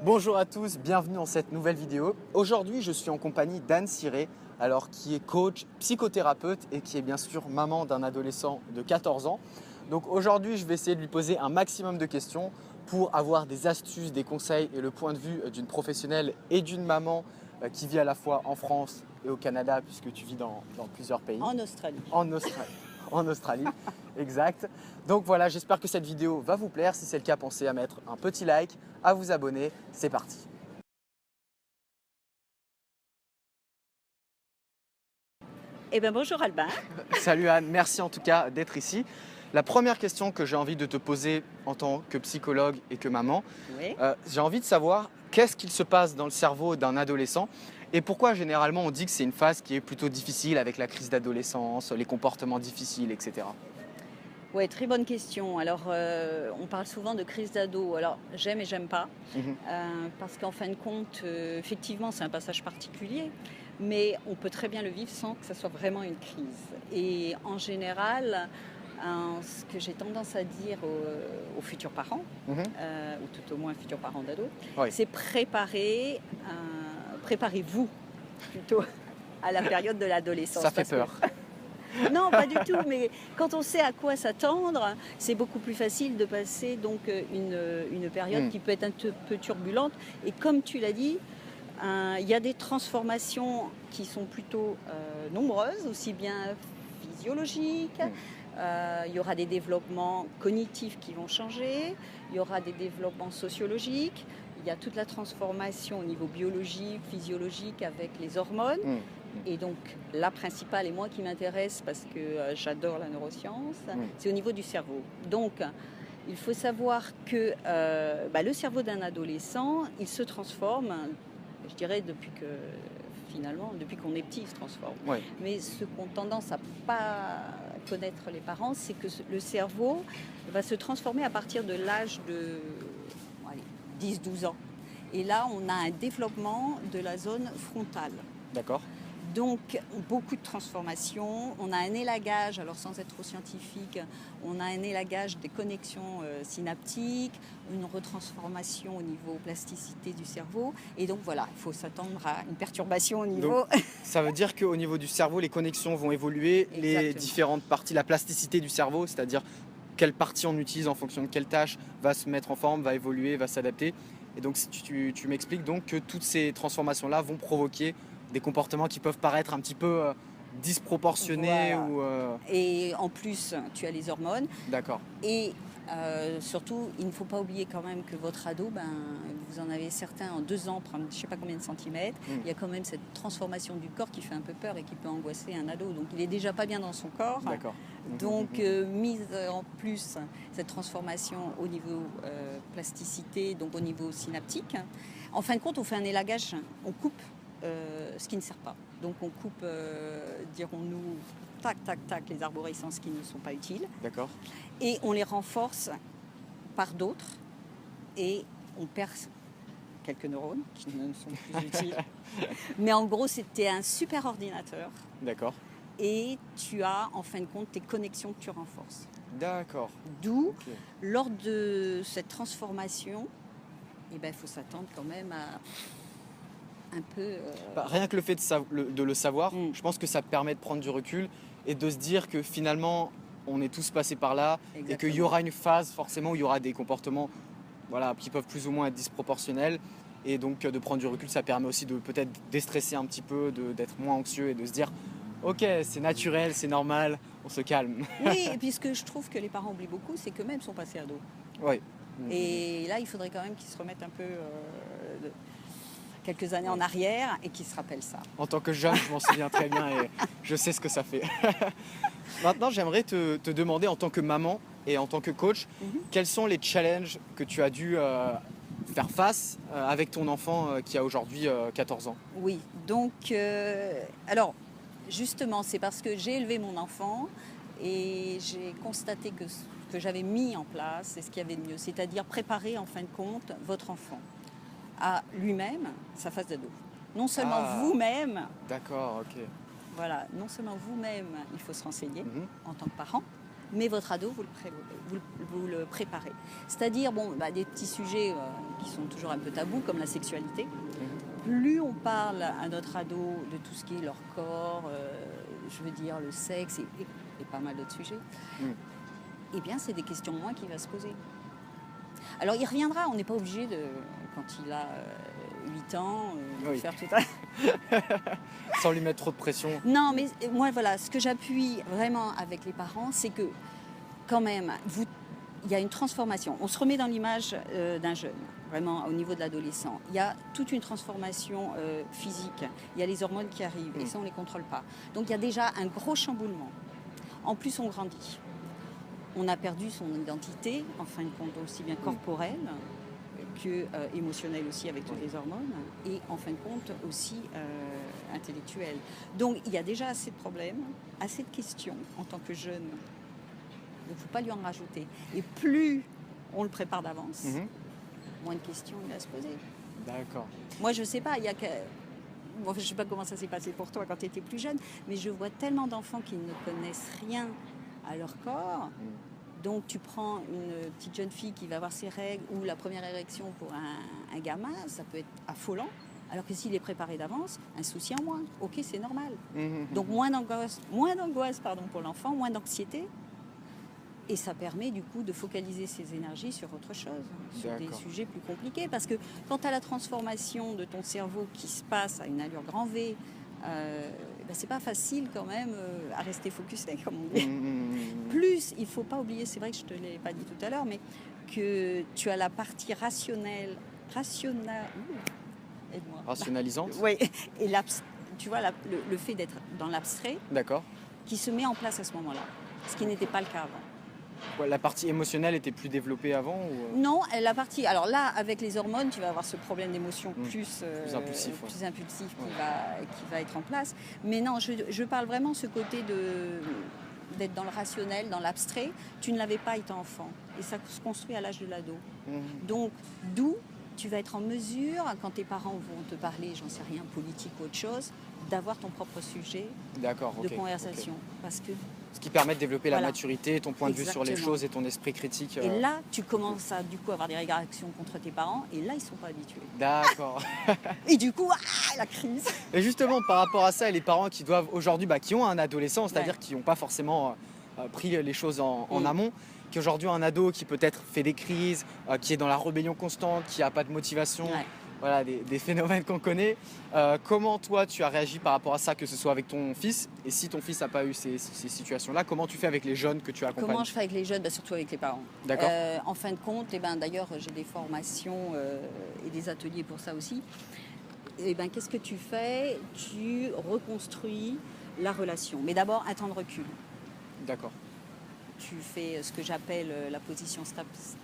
Bonjour à tous, bienvenue dans cette nouvelle vidéo. Aujourd'hui, je suis en compagnie d'Anne Ciré, qui est coach, psychothérapeute et qui est bien sûr maman d'un adolescent de 14 ans. Donc aujourd'hui, je vais essayer de lui poser un maximum de questions pour avoir des astuces, des conseils et le point de vue d'une professionnelle et d'une maman qui vit à la fois en France et au Canada puisque tu vis dans plusieurs pays. En Australie. En Australie. En Australie, exact. Donc voilà, j'espère que cette vidéo va vous plaire. Si c'est le cas, pensez à mettre un petit like, à vous abonner. C'est parti. Eh bien, bonjour Albin. Salut Anne, merci en tout cas d'être ici. La première question que j'ai envie de te poser en tant que psychologue et que maman, Oui. j'ai envie de savoir qu'est-ce qu'il se passe dans le cerveau d'un adolescent et pourquoi généralement on dit que c'est une phase qui est plutôt difficile avec la crise d'adolescence, les comportements difficiles, etc. Ouais, très bonne question. Alors, on parle souvent de crise d'ado. Alors, j'aime et j'aime pas, Mhm. parce qu'en fin de compte, effectivement, c'est un passage particulier, mais on peut très bien le vivre sans que ça soit vraiment une crise. Et en général, ce que j'ai tendance à dire aux futurs parents, Mhm. ou tout au moins futurs parents d'ados, Oui. c'est préparez-vous plutôt à la période de l'adolescence. Ça fait parce que peur. non, pas du tout, mais quand on sait à quoi s'attendre, c'est beaucoup plus facile de passer donc une période qui peut être un peu turbulente. Et comme tu l'as dit, il y a des transformations qui sont plutôt nombreuses, aussi bien physiologiques. Il y aura des développements cognitifs qui vont changer, il y aura des développements sociologiques, il y a toute la transformation au niveau biologique, physiologique avec les hormones. Mm. Et donc, la principale, et moi qui m'intéresse parce que j'adore la neuroscience, c'est au niveau du cerveau. Donc, il faut savoir que le cerveau d'un adolescent, il se transforme, je dirais, depuis qu'on est petit, il se transforme. Oui. Mais ce qu'ont tendance à pas connaître les parents, c'est que le cerveau va se transformer à partir de l'âge de 10-12 ans. Et là, on a un développement de la zone frontale. D'accord. Donc, beaucoup de transformations. On a un élagage, alors sans être trop scientifique, on a un élagage des connexions synaptiques, une retransformation au niveau plasticité du cerveau. Et donc, voilà, il faut s'attendre à une perturbation au niveau... Donc, ça veut dire qu'au niveau du cerveau, les connexions vont évoluer, les Exactement. différentes parties, la plasticité du cerveau, c'est-à-dire quelle partie on utilise en fonction de quelle tâche va se mettre en forme, va évoluer, va s'adapter. Et donc, si tu m'expliques donc que toutes ces transformations-là vont provoquer des comportements qui peuvent paraître un petit peu disproportionnés Voilà. ou... Et en plus, tu as les hormones. D'accord. Et surtout, il ne faut pas oublier quand même que votre ado, vous en avez certains en 2 ans, prendre je ne sais pas combien de centimètres. Il y a quand même cette transformation du corps qui fait un peu peur et qui peut angoisser un ado. Donc il est déjà pas bien dans son corps. D'accord. Donc mise en plus cette transformation au niveau plasticité, donc au niveau synaptique. En fin de compte, on fait un élagage, on coupe ce qui ne sert pas. Donc on coupe, dirons-nous, tac, tac, tac, les arborescences qui ne sont pas utiles. D'accord. Et on les renforce par d'autres et on perd quelques neurones qui ne sont plus utiles. Mais en gros, c'était un super ordinateur D'accord. et tu as en fin de compte tes connexions que tu renforces. D'accord. D'où, Ok. lors de cette transformation, il faut s'attendre quand même à un peu... Rien que le fait de le savoir, je pense que ça permet de prendre du recul et de se dire que finalement, on est tous passés par là et qu'il y aura une phase forcément où il y aura des comportements qui peuvent plus ou moins être disproportionnels. Et donc de prendre du recul, ça permet aussi de peut-être déstresser un petit peu, d'être moins anxieux et de se dire ok, c'est naturel, c'est normal, on se calme. Oui, et puis ce que je trouve que les parents oublient beaucoup, c'est qu'eux-mêmes sont passés ados. Oui. Et là, il faudrait quand même qu'ils se remettent un peu quelques années en arrière et qu'ils se rappellent ça. En tant que jeune, je m'en souviens très bien et je sais ce que ça fait. Maintenant, j'aimerais te demander en tant que maman et en tant que coach, quels sont les challenges que tu as dû faire face avec ton enfant qui a aujourd'hui 14 ans? Oui, donc, alors, justement, c'est parce que j'ai élevé mon enfant et j'ai constaté que ce que j'avais mis en place, c'est ce qu'il y avait de mieux, c'est-à-dire préparer en fin de compte votre enfant à lui-même sa phase d'ado. Non seulement D'accord, ok. voilà, non seulement vous-même, il faut se renseigner en tant que parent, mais votre ado, vous le préparez. C'est-à-dire, des petits sujets qui sont toujours un peu tabous, comme la sexualité. Plus on parle à notre ado de tout ce qui est leur corps, je veux dire le sexe et pas mal d'autres sujets, eh bien, c'est des questions moins qu'il va se poser. Alors, il reviendra, on n'est pas obligé de, quand il a 8 ans, faire tout ça. Sans lui mettre trop de pression. Non, mais moi, voilà, ce que j'appuie vraiment avec les parents, c'est que, quand même, il y a une transformation. On se remet dans l'image d'un jeune, vraiment au niveau de l'adolescent. Il y a toute une transformation physique. Il y a les hormones qui arrivent et ça, on ne les contrôle pas. Donc, il y a déjà un gros chamboulement. En plus, on grandit. On a perdu son identité, en fin de compte, aussi bien corporelle que émotionnelle aussi avec toutes les hormones et en fin de compte aussi intellectuelle. Donc, il y a déjà assez de problèmes, assez de questions en tant que jeune. Il ne faut pas lui en rajouter. Et plus on le prépare d'avance, moins de questions il va se poser. D'accord. Moi, je ne sais pas, je ne sais pas comment ça s'est passé pour toi quand tu étais plus jeune, mais je vois tellement d'enfants qui ne connaissent rien à leur corps. Donc, tu prends une petite jeune fille qui va avoir ses règles ou la première érection pour un gamin, ça peut être affolant. Alors que s'il est préparé d'avance, un souci en moins. Ok, c'est normal. Donc, moins d'angoisse pour l'enfant, moins d'anxiété. Et ça permet du coup de focaliser ses énergies sur autre chose, sur des sujets plus compliqués. Parce que quand tu as la transformation de ton cerveau qui se passe à une allure grand V, c'est pas facile quand même à rester focusé, comme on dit. Plus, il faut pas oublier, c'est vrai que je te l'ai pas dit tout à l'heure, mais que tu as la partie rationnelle, aide-moi. Rationalisante. Oui, et tu vois le fait d'être dans l'abstrait, qui se met en place à ce moment-là, ce qui n'était pas le cas avant. La partie émotionnelle était plus développée avant ou... Non, la partie... Alors là, avec les hormones, tu vas avoir ce problème d'émotion plus impulsif, qui va être en place. Mais non, je parle vraiment de ce côté d'être dans le rationnel, dans l'abstrait. Tu ne l'avais pas étant enfant. Et ça se construit à l'âge de l'ado. Donc, d'où tu vas être en mesure, quand tes parents vont te parler, j'en sais rien, politique ou autre chose, d'avoir ton propre sujet de conversation. Parce que ce qui permet de développer la maturité, ton point de vue sur les choses et ton esprit critique. Et là, tu commences à du coup avoir des réactions contre tes parents et là, ils ne sont pas habitués. D'accord. Et du coup, la crise. Et justement, par rapport à ça, les parents qui doivent aujourd'hui, qui ont un adolescent, c'est-à-dire qui n'ont pas forcément pris les choses en amont, qui aujourd'hui ont un ado qui peut-être fait des crises, qui est dans la rébellion constante, qui n'a pas de motivation. Voilà, des phénomènes qu'on connaît. Comment toi tu as réagi par rapport à ça, que ce soit avec ton fils, et si ton fils n'a pas eu ces situations-là, comment tu fais avec les jeunes que tu accompagnes? Comment je fais avec les jeunes? Surtout avec les parents. D'accord. En fin de compte, d'ailleurs j'ai des formations et des ateliers pour ça aussi. Qu'est-ce que tu fais? Tu reconstruis la relation, mais d'abord un temps de recul. D'accord. Tu fais ce que j'appelle la position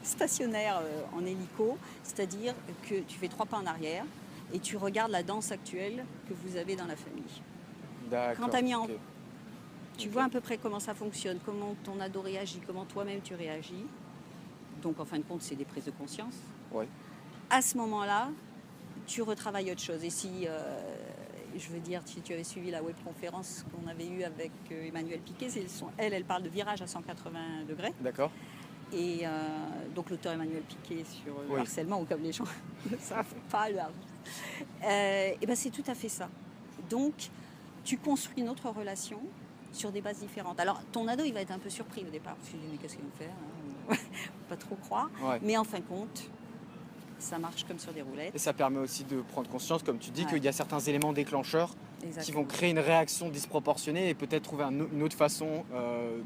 stationnaire en hélico, c'est-à-dire que tu fais 3 pas en arrière et tu regardes la danse actuelle que vous avez dans la famille. D'accord. Quand tu vois à peu près comment ça fonctionne, comment ton ado réagit, comment toi-même tu réagis. Donc en fin de compte, c'est des prises de conscience. Ouais. À ce moment-là, tu retravailles autre chose. Et si... je veux dire, si tu avais suivi la webconférence qu'on avait eue avec Emmanuelle Piquet, elle parle de virage à 180 degrés. D'accord. Et donc l'auteur Emmanuelle Piquet sur le harcèlement, ou comme les gens ne savent pas, c'est tout à fait ça. Donc, tu construis une autre relation sur des bases différentes. Alors, ton ado, il va être un peu surpris au départ, parce qu'il dit, mais qu'est-ce qu'il va faire Faut pas trop croire. Ouais. Mais en fin de compte, ça marche comme sur des roulettes. Et ça permet aussi de prendre conscience, comme tu dis, qu'il y a certains éléments déclencheurs Exactement. Qui vont créer une réaction disproportionnée et peut-être trouver une autre façon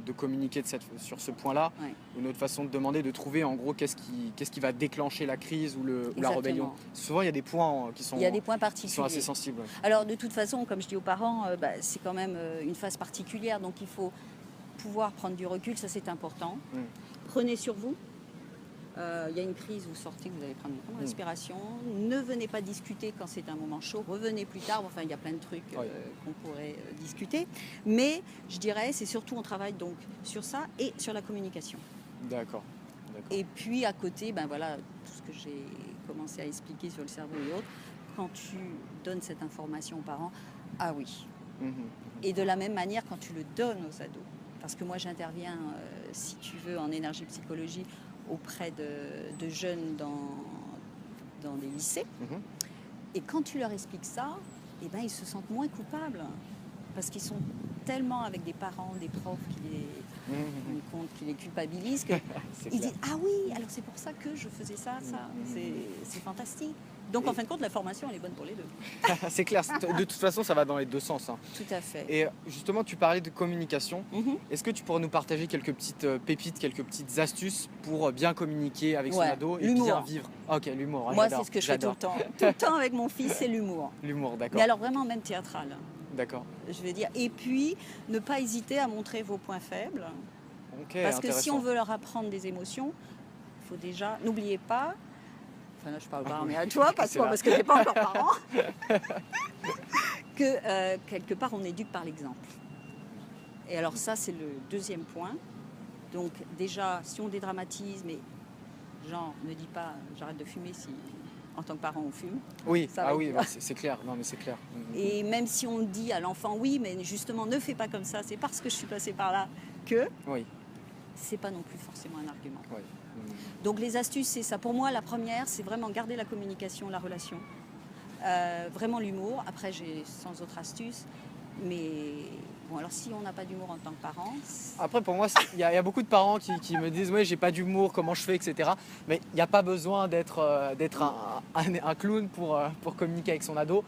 de communiquer sur ce point-là, une autre façon de demander, de trouver en gros qu'est-ce qui va déclencher la crise ou la rébellion. Souvent, il y a des points qui sont assez sensibles. Ouais. Alors, de toute façon, comme je dis aux parents, c'est quand même une phase particulière, donc il faut pouvoir prendre du recul, ça c'est important. Prenez sur vous. Il y a une crise, vous sortez, vous allez prendre une grande respiration. Ne venez pas discuter quand c'est un moment chaud. Revenez plus tard. Enfin, il y a plein de trucs qu'on pourrait discuter. Mais je dirais, c'est surtout, on travaille donc sur ça et sur la communication. D'accord. Et puis à côté, tout ce que j'ai commencé à expliquer sur le cerveau et autres, quand tu donnes cette information aux parents, ah oui. Et de la même manière, quand tu le donnes aux ados, parce que moi j'interviens si tu veux, en énergie-psychologie auprès de jeunes dans des lycées. Mhm. Et quand tu leur expliques ça, eh ben, ils se sentent moins coupables. Parce qu'ils sont tellement avec des parents, des profs qui les culpabilisent, qu'ils disent « Ah oui, alors c'est pour ça que je faisais ça. C'est fantastique ». Donc en fin de compte, la formation, elle est bonne pour les deux. C'est clair, de toute façon, ça va dans les deux sens. Hein. Tout à fait. Et justement, tu parlais de communication. Est-ce que tu pourrais nous partager quelques petites pépites, quelques petites astuces pour bien communiquer avec son ado et bien vivre? Ok, l'humour. Moi, c'est ce que je fais tout le temps. Tout le temps avec mon fils, c'est l'humour. L'humour, d'accord. Mais alors vraiment même théâtral. D'accord. Je veux dire. Et puis, ne pas hésiter à montrer vos points faibles. Ok, parce que si on veut leur apprendre des émotions, il faut déjà... N'oubliez pas... Enfin là, je parle pas, mais à toi, pas toi, parce que tu n'es pas encore parent. Que quelque part, on éduque par l'exemple. Et alors ça, c'est le deuxième point. Donc déjà, si on dédramatise, mais genre, ne dis pas j'arrête de fumer si en tant que parent on fume. Oui, c'est clair. Non, mais c'est clair. Et même si on dit à l'enfant oui, mais justement ne fais pas comme ça, c'est parce que je suis passée par là que. Oui. C'est pas non plus forcément un argument. Oui. Donc les astuces, c'est ça. Pour moi, la première, c'est vraiment garder la communication, la relation. Vraiment l'humour. Après, j'ai 100 autres astuces. Mais bon, alors si on n'a pas d'humour en tant que parent... Après, pour moi, il y a beaucoup de parents qui me disent « Oui, j'ai pas d'humour, comment je fais, etc. » Mais il n'y a pas besoin d'être un clown pour communiquer avec son ado.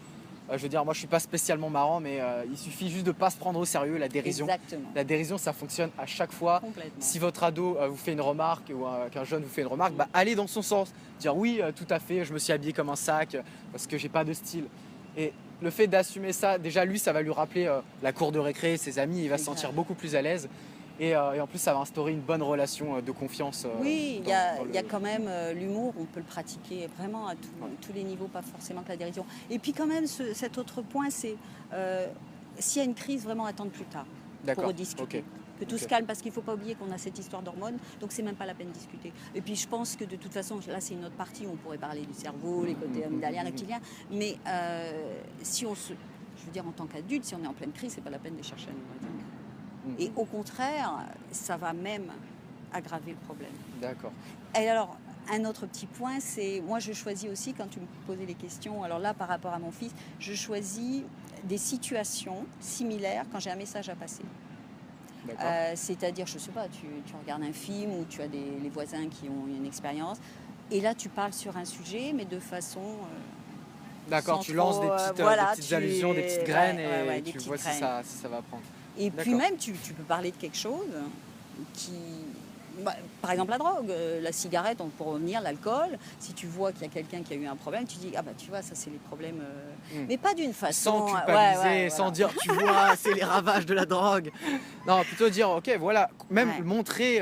Je veux dire, moi, je suis pas spécialement marrant, mais il suffit juste de pas se prendre au sérieux, la dérision. Exactement. La dérision, ça fonctionne à chaque fois. Complètement. Si votre ado vous fait une remarque ou qu'un jeune vous fait une remarque, allez dans son sens. Dire « Oui, tout à fait, je me suis habillé comme un sac parce que j'ai pas de style. » Et le fait d'assumer ça, déjà lui, ça va lui rappeler la cour de récré, ses amis, il va se sentir beaucoup plus à l'aise. Et en plus, ça va instaurer une bonne relation de confiance. Oui, il y a quand même l'humour, on peut le pratiquer vraiment à tous les niveaux, pas forcément que la dérision. Et puis quand même, cet autre point, c'est s'il y a une crise, vraiment attendre plus tard pour rediscuter. Okay. Que tout se calme, parce qu'il ne faut pas oublier qu'on a cette histoire d'hormones, donc c'est même pas la peine de discuter. Et puis je pense que de toute façon, là c'est une autre partie où on pourrait parler du cerveau, les côtés amygdaliens, reptiliens, mais si on se... Je veux dire, en tant qu'adulte, si on est en pleine crise, c'est pas la peine de chercher à nous résoudre. Et au contraire, ça va même aggraver le problème. D'accord. Et alors, un autre petit point, c'est... Moi, je choisis aussi, quand tu me posais les questions, alors là, par rapport à mon fils, je choisis des situations similaires quand j'ai un message à passer. C'est-à-dire, je ne sais pas, tu regardes un film où tu as les voisins qui ont une expérience, et là, tu parles sur un sujet, mais de façon... D'accord, tu lances des petites allusions, des petites graines, et tu vois si ça va prendre. Et puis même, tu peux parler de quelque chose qui... par exemple, la drogue, la cigarette, pour revenir, l'alcool. Si tu vois qu'il y a quelqu'un qui a eu un problème, tu dis, ah bah tu vois, ça c'est les problèmes... Mais pas d'une façon... Sans culpabiliser, sans dire, tu vois, c'est les ravages de la drogue. Non, plutôt dire, ok, voilà, même montrer...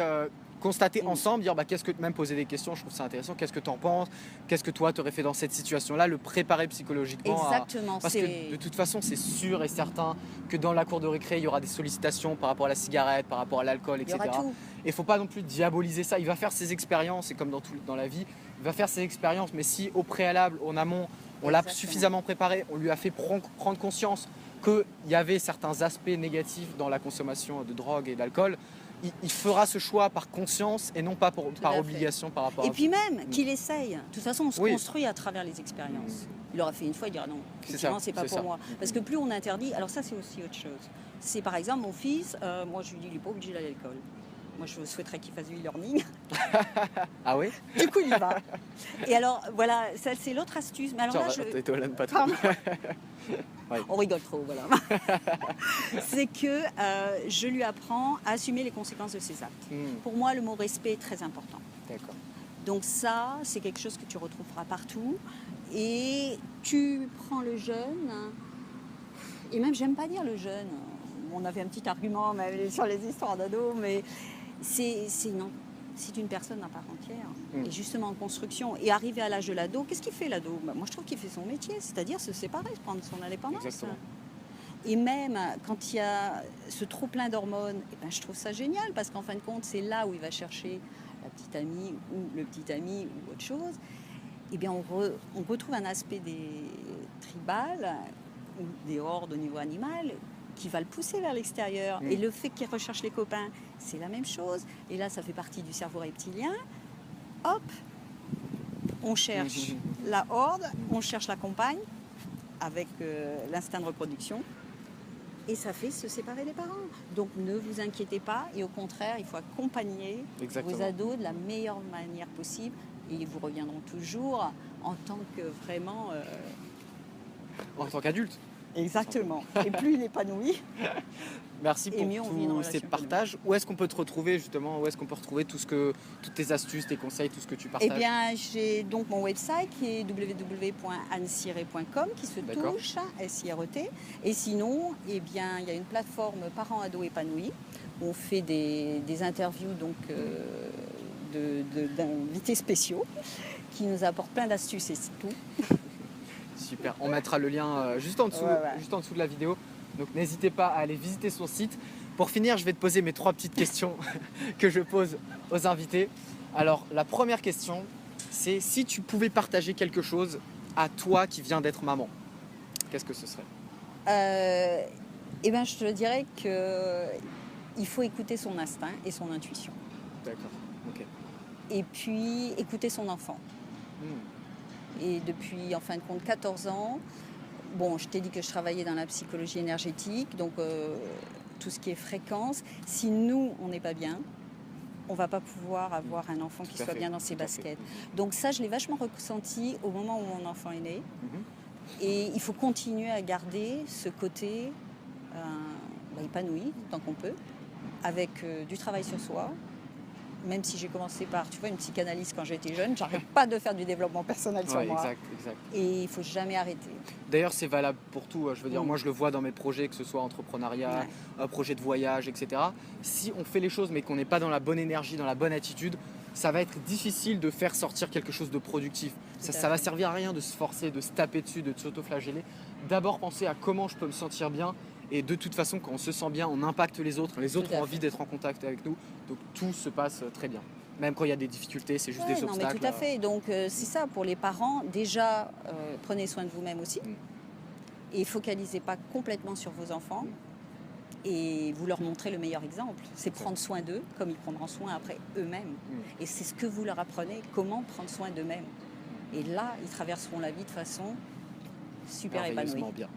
constater ensemble, dire même poser des questions, je trouve ça intéressant, qu'est-ce que tu en penses, qu'est-ce que toi tu aurais fait dans cette situation-là, le préparer psychologiquement. Exactement. Parce que de toute façon, c'est sûr et certain que dans la cour de récré, il y aura des sollicitations par rapport à la cigarette, par rapport à l'alcool, etc. Et il ne faut pas non plus diaboliser ça, il va faire ses expériences, et comme dans la vie, il va faire ses expériences, mais si au préalable, en amont, on l'a suffisamment préparé, on lui a fait prendre conscience qu'il y avait certains aspects négatifs dans la consommation de drogue et d'alcool, il fera ce choix par conscience et non pas par obligation par rapport à... Et puis même, qu'il essaye. De toute façon, on se construit à travers les expériences. Il aura fait une fois, il dira non, effectivement, c'est pas pour moi. Parce que plus on interdit... Alors ça, c'est aussi autre chose. C'est par exemple, mon fils, moi je lui dis, il n'est pas obligé d'aller à l'école. Moi, je souhaiterais qu'il fasse du e-learning. Ah oui? Du coup, il y va. Et alors, voilà, ça, c'est l'autre astuce. Mais alors là, t'étonnes pas trop. Ouais. On rigole trop, voilà. C'est que je lui apprends à assumer les conséquences de ses actes. Pour moi, le mot respect est très important. D'accord. Donc ça, c'est quelque chose que tu retrouveras partout. Et tu prends le jeune, et même, j'aime pas dire le jeune. On avait un petit argument même sur les histoires d'ados, mais c'est une personne à part entière. Et justement en construction. Et arrivé à l'âge de l'ado, qu'est-ce qu'il fait l'ado? Moi, je trouve qu'il fait son métier, c'est-à-dire se séparer, prendre son indépendance. Exactement. Et même quand il y a ce trop-plein d'hormones, je trouve ça génial, parce qu'en fin de compte, c'est là où il va chercher la petite amie ou le petit ami ou autre chose. Et bien, on retrouve un aspect des tribales, des hordes au niveau animal, qui va le pousser vers l'extérieur. Et le fait qu'il recherche les copains c'est la même chose. Et là, ça fait partie du cerveau reptilien. Hop, on cherche la horde, on cherche la compagne avec l'instinct de reproduction. Et ça fait se séparer des parents. Donc ne vous inquiétez pas. Et au contraire, il faut accompagner vos ados de la meilleure manière possible. Et ils vous reviendront toujours en tant que vraiment... En tant qu'adulte. Exactement. Et plus il est épanoui. Merci pour tous ces partages. Où est-ce qu'on peut te retrouver justement? Où est-ce qu'on peut retrouver toutes tes astuces, tes conseils, tout ce que tu partages? Eh bien, j'ai donc mon website qui est www.annesiret.com qui se touche, S-I-R-E-T. Et sinon, eh bien, il y a une plateforme Parents Ados Épanouis où on fait des interviews donc, d'invités spéciaux qui nous apportent plein d'astuces et c'est tout. Super, on mettra le lien juste en dessous de la vidéo. Donc n'hésitez pas à aller visiter son site. Pour finir, je vais te poser mes 3 petites questions que je pose aux invités. Alors la première question, c'est si tu pouvais partager quelque chose à toi qui viens d'être maman, qu'est-ce que ce serait? Eh bien, je te dirais qu'il faut écouter son instinct et son intuition. D'accord, ok. Et puis écouter son enfant. Et depuis, en fin de compte, 14 ans, bon, je t'ai dit que je travaillais dans la psychologie énergétique, donc tout ce qui est fréquence. Si nous, on n'est pas bien, on ne va pas pouvoir avoir un enfant qui soit bien dans ses baskets. Donc ça, je l'ai vachement ressenti au moment où mon enfant est né. Et il faut continuer à garder ce côté épanoui, tant qu'on peut, avec du travail sur soi. Même si j'ai commencé par, tu vois, une psychanalyse quand j'étais jeune, j'arrête pas de faire du développement personnel sur moi. Exact. Et il faut jamais arrêter. D'ailleurs, c'est valable pour tout. Je veux dire, moi, je le vois dans mes projets, que ce soit entrepreneuriat, projet de voyage, etc. Si on fait les choses, mais qu'on n'est pas dans la bonne énergie, dans la bonne attitude, ça va être difficile de faire sortir quelque chose de productif. Ça va servir à rien de se forcer, de se taper dessus, de s'auto-flageller. D'abord, penser à comment je peux me sentir bien. Et de toute façon, quand on se sent bien, on impacte les autres. Les autres ont envie d'être en contact avec nous. Donc tout se passe très bien. Même quand il y a des difficultés, c'est juste des obstacles. Non, mais tout à fait. Donc c'est ça, pour les parents, déjà, prenez soin de vous-même aussi. Et focalisez pas complètement sur vos enfants. Et vous leur montrez le meilleur exemple. C'est prendre soin d'eux, comme ils prendront soin après eux-mêmes. Et c'est ce que vous leur apprenez, comment prendre soin d'eux-mêmes. Et là, ils traverseront la vie de façon... super épanoui. Bien.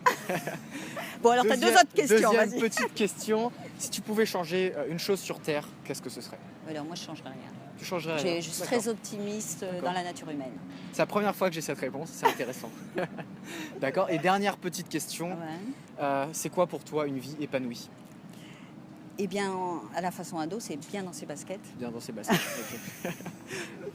Bon, alors tu as 2 autres questions. Deuxième petite question. Si tu pouvais changer une chose sur Terre, qu'est-ce que ce serait? Alors moi, je ne changerais rien. Tu changerais rien? Je suis très optimiste dans la nature humaine. C'est la première fois que j'ai cette réponse, c'est intéressant. D'accord. Et dernière petite question. C'est quoi pour toi une vie épanouie? Eh bien, à la façon ado, c'est bien dans ses baskets. Bien dans ses baskets, ok.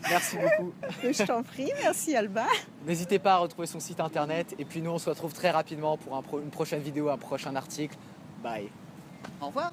Merci beaucoup. Je t'en prie, merci Albin. N'hésitez pas à retrouver son site internet. Et puis nous, on se retrouve très rapidement pour une prochaine vidéo, un prochain article. Bye. Au revoir.